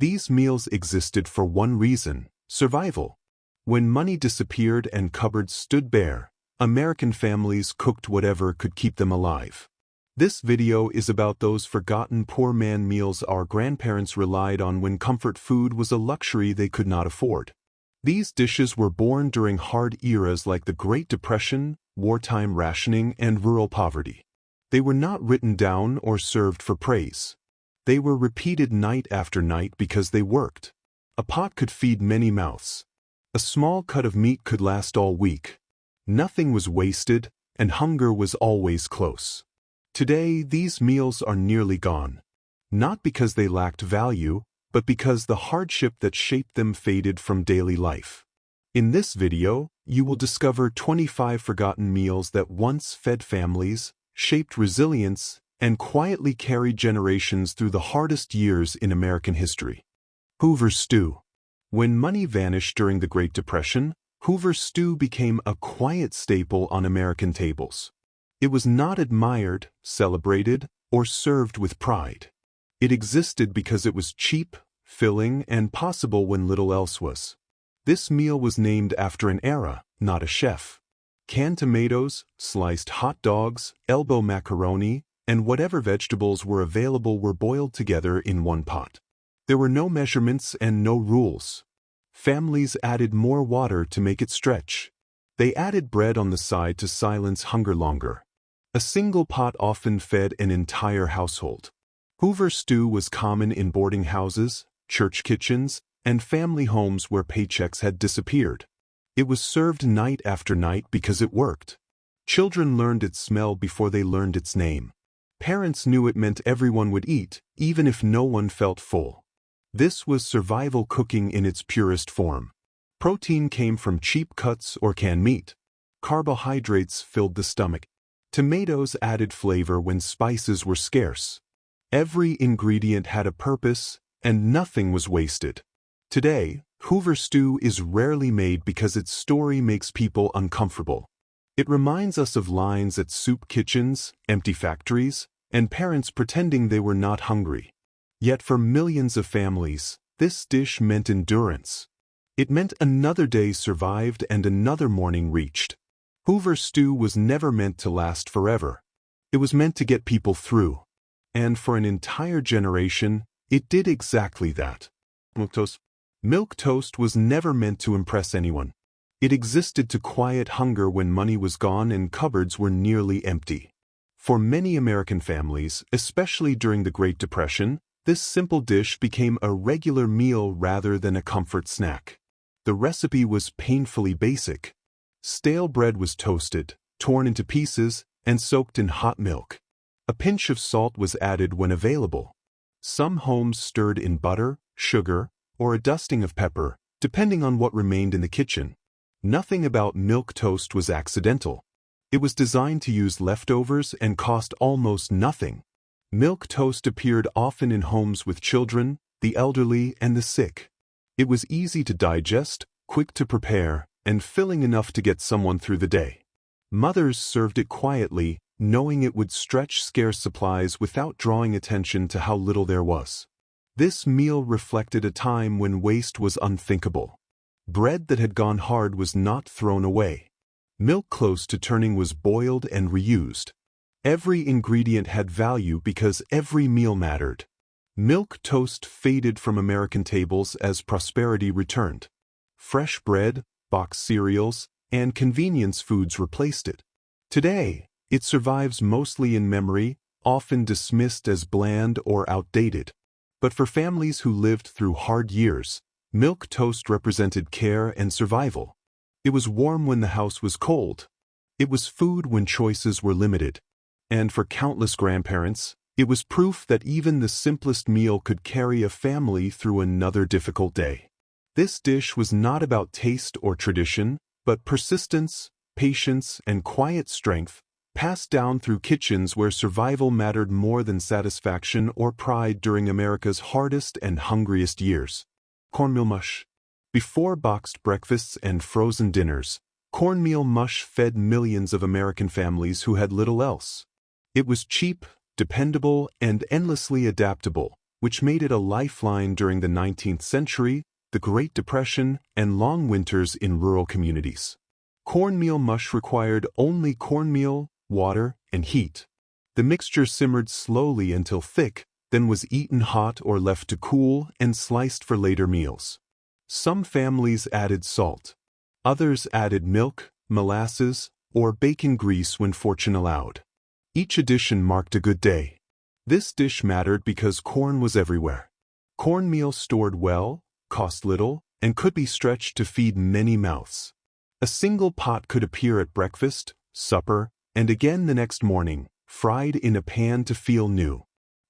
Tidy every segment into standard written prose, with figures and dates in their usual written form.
These meals existed for one reason: survival. When money disappeared and cupboards stood bare, American families cooked whatever could keep them alive. This video is about those forgotten poor man meals our grandparents relied on when comfort food was a luxury they could not afford. These dishes were born during hard eras like the Great Depression, wartime rationing, and rural poverty. They were not written down or served for praise. They were repeated night after night because they worked. A pot could feed many mouths. A small cut of meat could last all week. Nothing was wasted, and hunger was always close. Today, these meals are nearly gone. Not because they lacked value, but because the hardship that shaped them faded from daily life. In this video, you will discover 25 forgotten meals that once fed families, shaped resilience, and quietly carried generations through the hardest years in American history. Hoover stew. When money vanished during the Great Depression, Hoover stew became a quiet staple on American tables. It was not admired, celebrated, or served with pride. It existed because it was cheap, filling, and possible when little else was. This meal was named after an era, not a chef. Canned tomatoes, sliced hot dogs, elbow macaroni, and whatever vegetables were available were boiled together in one pot. There were no measurements and no rules. Families added more water to make it stretch. They added bread on the side to silence hunger longer. A single pot often fed an entire household. Hoover stew was common in boarding houses, church kitchens, and family homes where paychecks had disappeared. It was served night after night because it worked. Children learned its smell before they learned its name. Parents knew it meant everyone would eat, even if no one felt full. This was survival cooking in its purest form. Protein came from cheap cuts or canned meat. Carbohydrates filled the stomach. Tomatoes added flavor when spices were scarce. Every ingredient had a purpose, and nothing was wasted. Today, Hoover stew is rarely made because its story makes people uncomfortable. It reminds us of lines at soup kitchens, empty factories, and parents pretending they were not hungry. Yet for millions of families, this dish meant endurance. It meant another day survived and another morning reached. Hoover stew was never meant to last forever. It was meant to get people through. And for an entire generation, it did exactly that. Milk toast was never meant to impress anyone. It existed to quiet hunger when money was gone and cupboards were nearly empty. For many American families, especially during the Great Depression, this simple dish became a regular meal rather than a comfort snack. The recipe was painfully basic. Stale bread was toasted, torn into pieces, and soaked in hot milk. A pinch of salt was added when available. Some homes stirred in butter, sugar, or a dusting of pepper, depending on what remained in the kitchen. Nothing about milk toast was accidental. It was designed to use leftovers and cost almost nothing. Milk toast appeared often in homes with children, the elderly, and the sick. It was easy to digest, quick to prepare, and filling enough to get someone through the day. Mothers served it quietly, knowing it would stretch scarce supplies without drawing attention to how little there was. This meal reflected a time when waste was unthinkable. Bread that had gone hard was not thrown away. Milk close to turning was boiled and reused. Every ingredient had value because every meal mattered. Milk toast faded from American tables as prosperity returned. Fresh bread, boxed cereals, and convenience foods replaced it. Today, it survives mostly in memory, often dismissed as bland or outdated. But for families who lived through hard years, milk toast represented care and survival. It was warm when the house was cold. It was food when choices were limited. And for countless grandparents, it was proof that even the simplest meal could carry a family through another difficult day. This dish was not about taste or tradition, but persistence, patience, and quiet strength, passed down through kitchens where survival mattered more than satisfaction or pride during America's hardest and hungriest years. Cornmeal mush. Before boxed breakfasts and frozen dinners, cornmeal mush fed millions of American families who had little else. It was cheap, dependable, and endlessly adaptable, which made it a lifeline during the 19th century, the Great Depression, and long winters in rural communities. Cornmeal mush required only cornmeal, water, and heat. The mixture simmered slowly until thick, then was eaten hot or left to cool and sliced for later meals. Some families added salt. Others added milk, molasses, or bacon grease when fortune allowed. Each addition marked a good day. This dish mattered because corn was everywhere. Cornmeal stored well, cost little, and could be stretched to feed many mouths. A single pot could appear at breakfast, supper, and again the next morning, fried in a pan to feel new.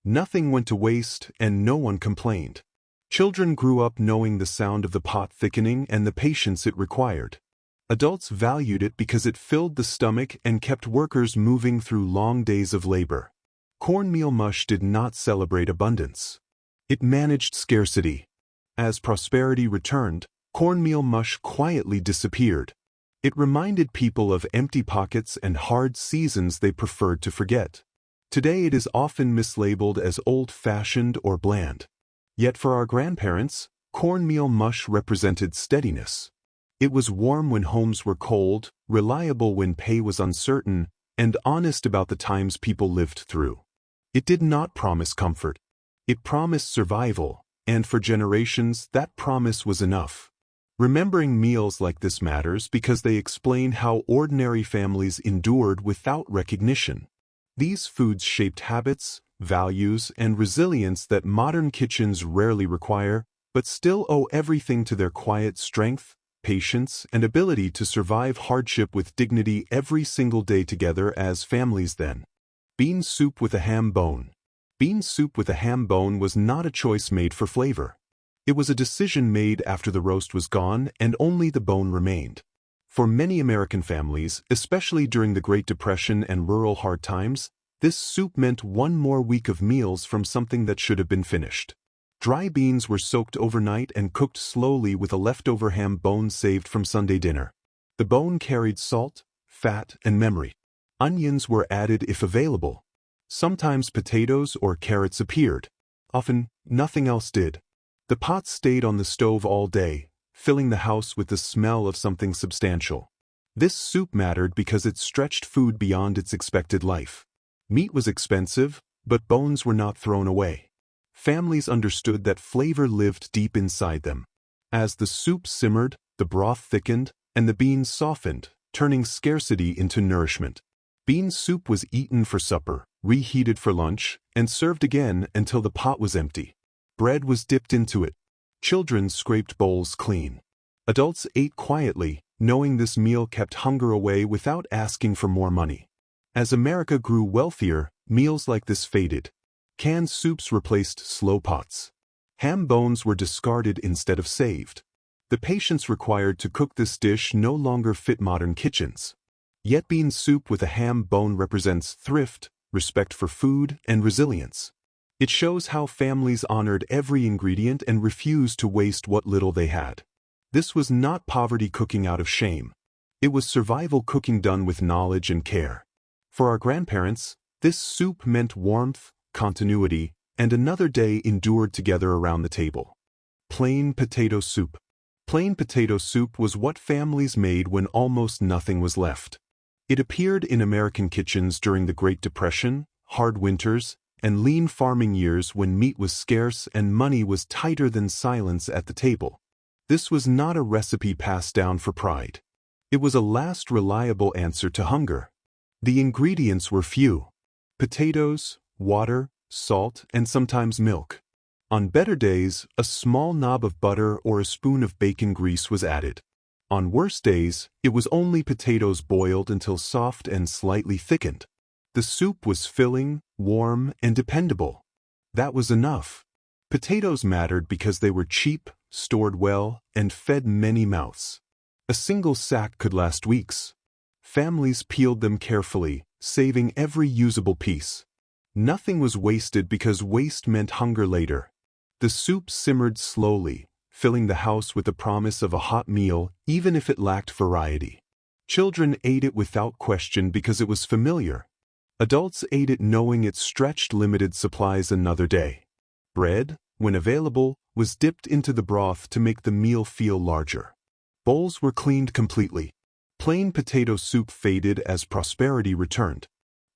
Nothing went to waste and no one complained. Children grew up knowing the sound of the pot thickening and the patience it required. Adults valued it because it filled the stomach and kept workers moving through long days of labor. Cornmeal mush did not celebrate abundance. It managed scarcity. As prosperity returned, cornmeal mush quietly disappeared. It reminded people of empty pockets and hard seasons they preferred to forget. Today it is often mislabeled as old-fashioned or bland. Yet for our grandparents, cornmeal mush represented steadiness. It was warm when homes were cold, reliable when pay was uncertain, and honest about the times people lived through. It did not promise comfort. It promised survival, and for generations that promise was enough. Remembering meals like this matters because they explain how ordinary families endured without recognition. These foods shaped habits, values, and resilience that modern kitchens rarely require, but still owe everything to their quiet strength, patience, and ability to survive hardship with dignity every single day together as families then. Bean soup with a ham bone. Bean soup with a ham bone was not a choice made for flavor. It was a decision made after the roast was gone and only the bone remained. For many American families, especially during the Great Depression and rural hard times, this soup meant one more week of meals from something that should have been finished. Dry beans were soaked overnight and cooked slowly with a leftover ham bone saved from Sunday dinner. The bone carried salt, fat, and memory. Onions were added if available. Sometimes potatoes or carrots appeared. Often, nothing else did. The pot stayed on the stove all day, filling the house with the smell of something substantial. This soup mattered because it stretched food beyond its expected life. Meat was expensive, but bones were not thrown away. Families understood that flavor lived deep inside them. As the soup simmered, the broth thickened, and the beans softened, turning scarcity into nourishment. Bean soup was eaten for supper, reheated for lunch, and served again until the pot was empty. Bread was dipped into it. Children scraped bowls clean. Adults ate quietly, knowing this meal kept hunger away without asking for more money. As America grew wealthier, meals like this faded. Canned soups replaced slow pots. Ham bones were discarded instead of saved. The patience required to cook this dish no longer fit modern kitchens. Yet bean soup with a ham bone represents thrift, respect for food, and resilience. It shows how families honored every ingredient and refused to waste what little they had. This was not poverty cooking out of shame. It was survival cooking done with knowledge and care. For our grandparents, this soup meant warmth, continuity, and another day endured together around the table. Plain potato soup. Plain potato soup was what families made when almost nothing was left. It appeared in American kitchens during the Great Depression, hard winters, and lean farming years when meat was scarce and money was tighter than silence at the table. This was not a recipe passed down for pride. It was a last reliable answer to hunger. The ingredients were few: potatoes, water, salt, and sometimes milk. On better days, a small knob of butter or a spoon of bacon grease was added. On worse days, it was only potatoes boiled until soft and slightly thickened. The soup was filling, warm, and dependable. That was enough. Potatoes mattered because they were cheap, stored well, and fed many mouths. A single sack could last weeks. Families peeled them carefully, saving every usable piece. Nothing was wasted because waste meant hunger later. The soup simmered slowly, filling the house with the promise of a hot meal even if it lacked variety. Children ate it without question because it was familiar. Adults ate it knowing it stretched limited supplies another day. Bread, when available, was dipped into the broth to make the meal feel larger. Bowls were cleaned completely. Plain potato soup faded as prosperity returned.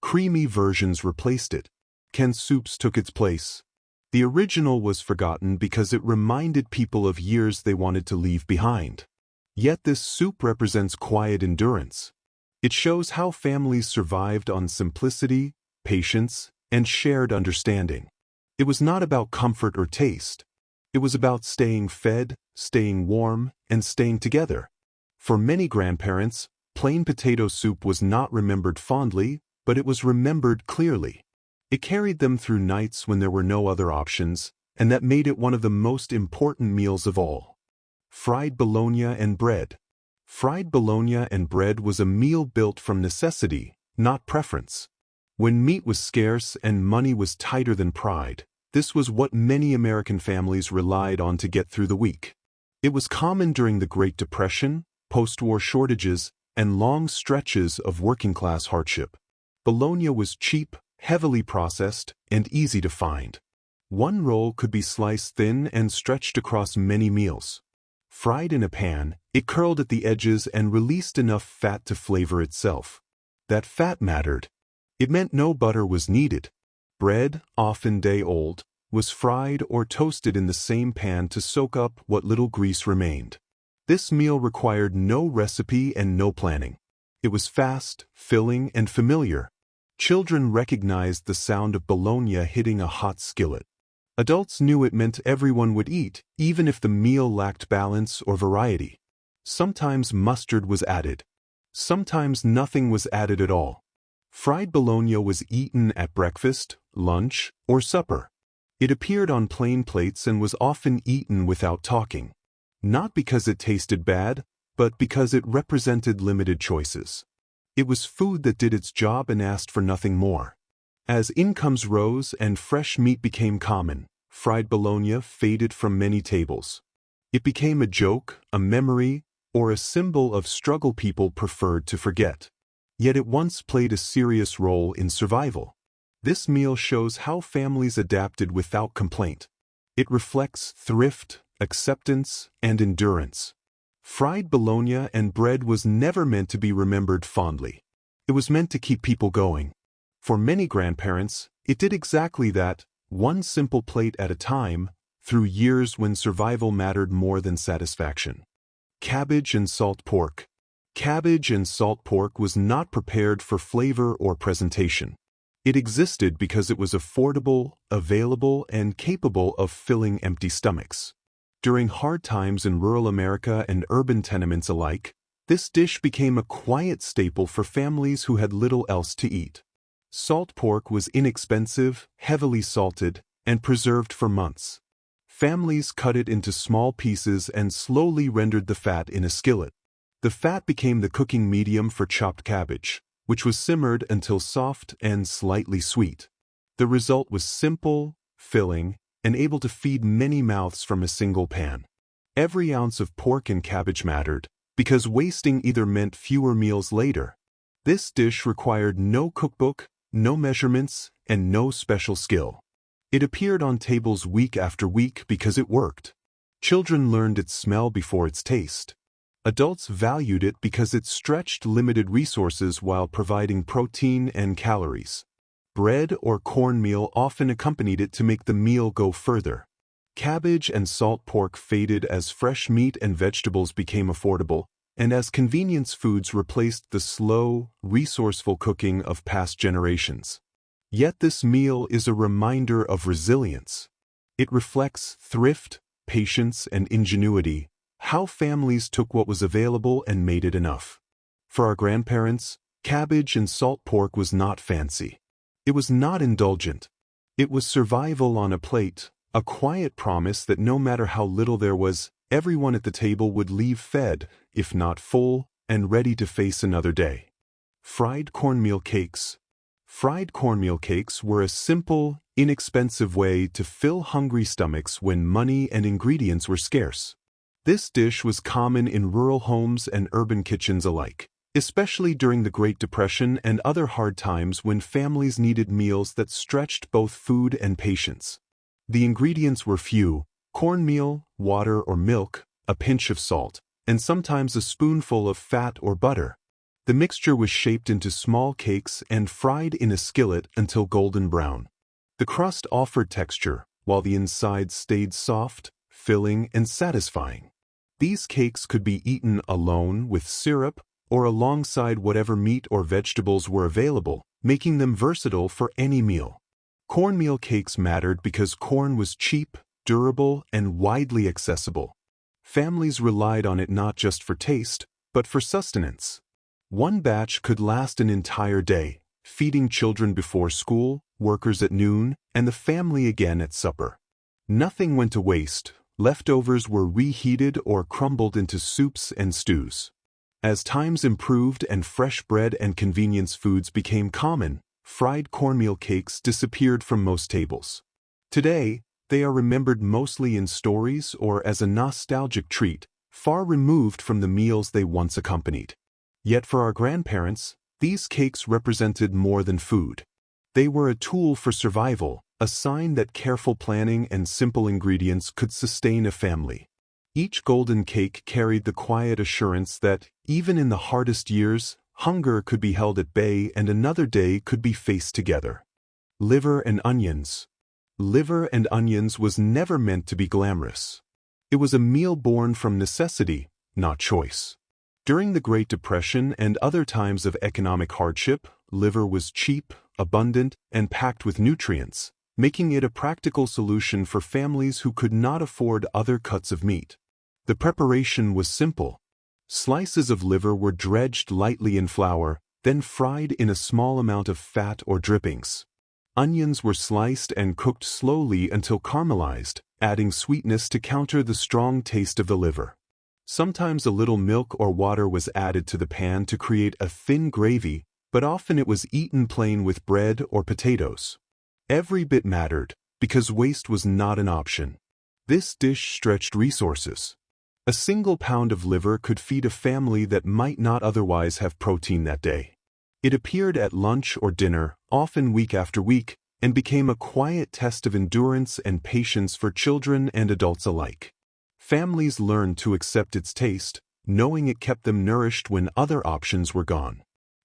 Creamy versions replaced it. Canned soups took its place. The original was forgotten because it reminded people of years they wanted to leave behind. Yet this soup represents quiet endurance. It shows how families survived on simplicity, patience, and shared understanding. It was not about comfort or taste. It was about staying fed, staying warm, and staying together. For many grandparents, plain potato soup was not remembered fondly, but it was remembered clearly. It carried them through nights when there were no other options, and that made it one of the most important meals of all. Fried bologna and bread. Fried bologna and bread was a meal built from necessity, not preference. When meat was scarce and money was tighter than pride, this was what many American families relied on to get through the week. It was common during the Great Depression, post-war shortages, and long stretches of working-class hardship. Bologna was cheap, heavily processed, and easy to find. One roll could be sliced thin and stretched across many meals. Fried in a pan, it curled at the edges and released enough fat to flavor itself. That fat mattered. It meant no butter was needed. Bread, often day-old, was fried or toasted in the same pan to soak up what little grease remained. This meal required no recipe and no planning. It was fast, filling, and familiar. Children recognized the sound of bologna hitting a hot skillet. Adults knew it meant everyone would eat, even if the meal lacked balance or variety. Sometimes mustard was added. Sometimes nothing was added at all. Fried bologna was eaten at breakfast, lunch, or supper. It appeared on plain plates and was often eaten without talking. Not because it tasted bad, but because it represented limited choices. It was food that did its job and asked for nothing more. As incomes rose and fresh meat became common, fried bologna faded from many tables. It became a joke, a memory, or a symbol of struggle people preferred to forget. Yet it once played a serious role in survival. This meal shows how families adapted without complaint. It reflects thrift, acceptance, and endurance. Fried bologna and bread was never meant to be remembered fondly. It was meant to keep people going. For many grandparents, it did exactly that, one simple plate at a time, through years when survival mattered more than satisfaction. Cabbage and salt pork. Cabbage and salt pork was not prepared for flavor or presentation. It existed because it was affordable, available, and capable of filling empty stomachs. During hard times in rural America and urban tenements alike, this dish became a quiet staple for families who had little else to eat. Salt pork was inexpensive, heavily salted, and preserved for months. Families cut it into small pieces and slowly rendered the fat in a skillet. The fat became the cooking medium for chopped cabbage, which was simmered until soft and slightly sweet. The result was simple, filling, and able to feed many mouths from a single pan. Every ounce of pork and cabbage mattered, because wasting either meant fewer meals later. This dish required no cookbook, no measurements, and no special skill. It appeared on tables week after week because it worked. Children learned its smell before its taste. Adults valued it because it stretched limited resources while providing protein and calories. Bread or cornmeal often accompanied it to make the meal go further. Cabbage and salt pork faded as fresh meat and vegetables became affordable, and as convenience foods replaced the slow, resourceful cooking of past generations. Yet this meal is a reminder of resilience. It reflects thrift, patience, and ingenuity, how families took what was available and made it enough. For our grandparents, cabbage and salt pork was not fancy. It was not indulgent. It was survival on a plate, a quiet promise that no matter how little there was, everyone at the table would leave fed, if not full, and ready to face another day. Fried cornmeal cakes. Fried cornmeal cakes were a simple, inexpensive way to fill hungry stomachs when money and ingredients were scarce. This dish was common in rural homes and urban kitchens alike, especially during the Great Depression and other hard times when families needed meals that stretched both food and patience. The ingredients were few: cornmeal, water or milk, a pinch of salt, and sometimes a spoonful of fat or butter. The mixture was shaped into small cakes and fried in a skillet until golden brown. The crust offered texture, while the inside stayed soft, filling, and satisfying. These cakes could be eaten alone with syrup or alongside whatever meat or vegetables were available, making them versatile for any meal. Cornmeal cakes mattered because corn was cheap, durable, and widely accessible. Families relied on it not just for taste, but for sustenance. One batch could last an entire day, feeding children before school, workers at noon, and the family again at supper. Nothing went to waste. Leftovers were reheated or crumbled into soups and stews. As times improved and fresh bread and convenience foods became common, fried cornmeal cakes disappeared from most tables. Today, they are remembered mostly in stories or as a nostalgic treat, far removed from the meals they once accompanied. Yet for our grandparents, these cakes represented more than food. They were a tool for survival, a sign that careful planning and simple ingredients could sustain a family. Each golden cake carried the quiet assurance that, even in the hardest years, hunger could be held at bay and another day could be faced together. Liver and onions. Liver and onions was never meant to be glamorous. It was a meal born from necessity, not choice. During the Great Depression and other times of economic hardship, liver was cheap, abundant, and packed with nutrients, making it a practical solution for families who could not afford other cuts of meat. The preparation was simple. Slices of liver were dredged lightly in flour, then fried in a small amount of fat or drippings. Onions were sliced and cooked slowly until caramelized, adding sweetness to counter the strong taste of the liver. Sometimes a little milk or water was added to the pan to create a thin gravy, but often it was eaten plain with bread or potatoes. Every bit mattered, because waste was not an option. This dish stretched resources. A single pound of liver could feed a family that might not otherwise have protein that day. It appeared at lunch or dinner, often week after week, and became a quiet test of endurance and patience for children and adults alike. Families learned to accept its taste, knowing it kept them nourished when other options were gone.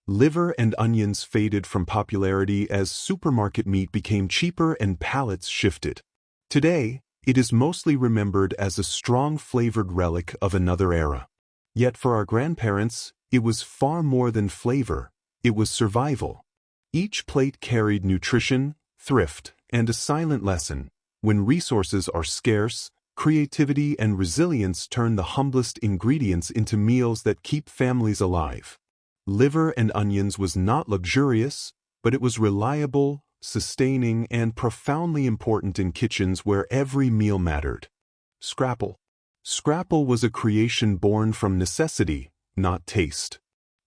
Liver and onions faded from popularity as supermarket meat became cheaper and palates shifted. Today, it is mostly remembered as a strong-flavored relic of another era. Yet for our grandparents, it was far more than flavor, it was survival. Each plate carried nutrition, thrift, and a silent lesson. When resources are scarce, creativity and resilience turn the humblest ingredients into meals that keep families alive. Liver and onions was not luxurious, but it was reliable, sustaining, and profoundly important in kitchens where every meal mattered. Scrapple. Scrapple was a creation born from necessity, not taste.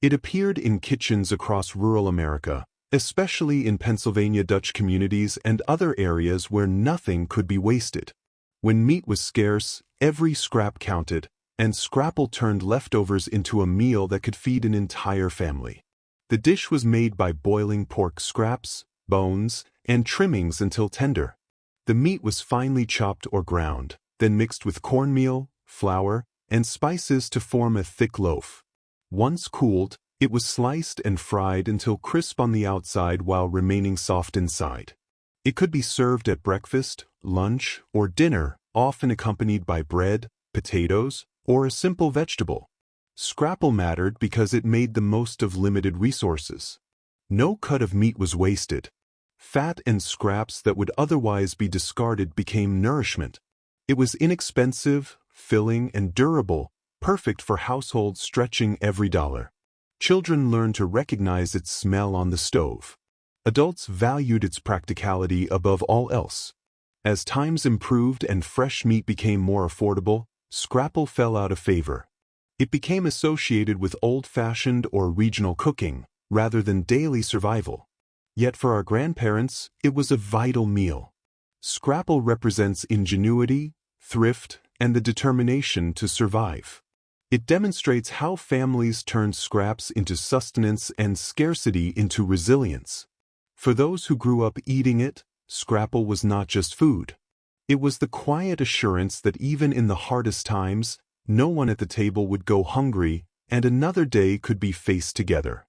It appeared in kitchens across rural America, especially in Pennsylvania Dutch communities and other areas where nothing could be wasted. When meat was scarce, every scrap counted, and scrapple turned leftovers into a meal that could feed an entire family. The dish was made by boiling pork scraps, bones, and trimmings until tender. The meat was finely chopped or ground, then mixed with cornmeal, flour, and spices to form a thick loaf. Once cooled, it was sliced and fried until crisp on the outside while remaining soft inside. It could be served at breakfast, lunch, or dinner, often accompanied by bread, potatoes, or a simple vegetable. Scrapple mattered because it made the most of limited resources. No cut of meat was wasted. Fat and scraps that would otherwise be discarded became nourishment. It was inexpensive, filling, and durable, perfect for households stretching every dollar. Children learned to recognize its smell on the stove. Adults valued its practicality above all else. As times improved and fresh meat became more affordable, scrapple fell out of favor. It became associated with old-fashioned or regional cooking, rather than daily survival. Yet for our grandparents, it was a vital meal. Scrapple represents ingenuity, thrift, and the determination to survive. It demonstrates how families turned scraps into sustenance and scarcity into resilience. For those who grew up eating it, scrapple was not just food. It was the quiet assurance that even in the hardest times, no one at the table would go hungry, and another day could be faced together.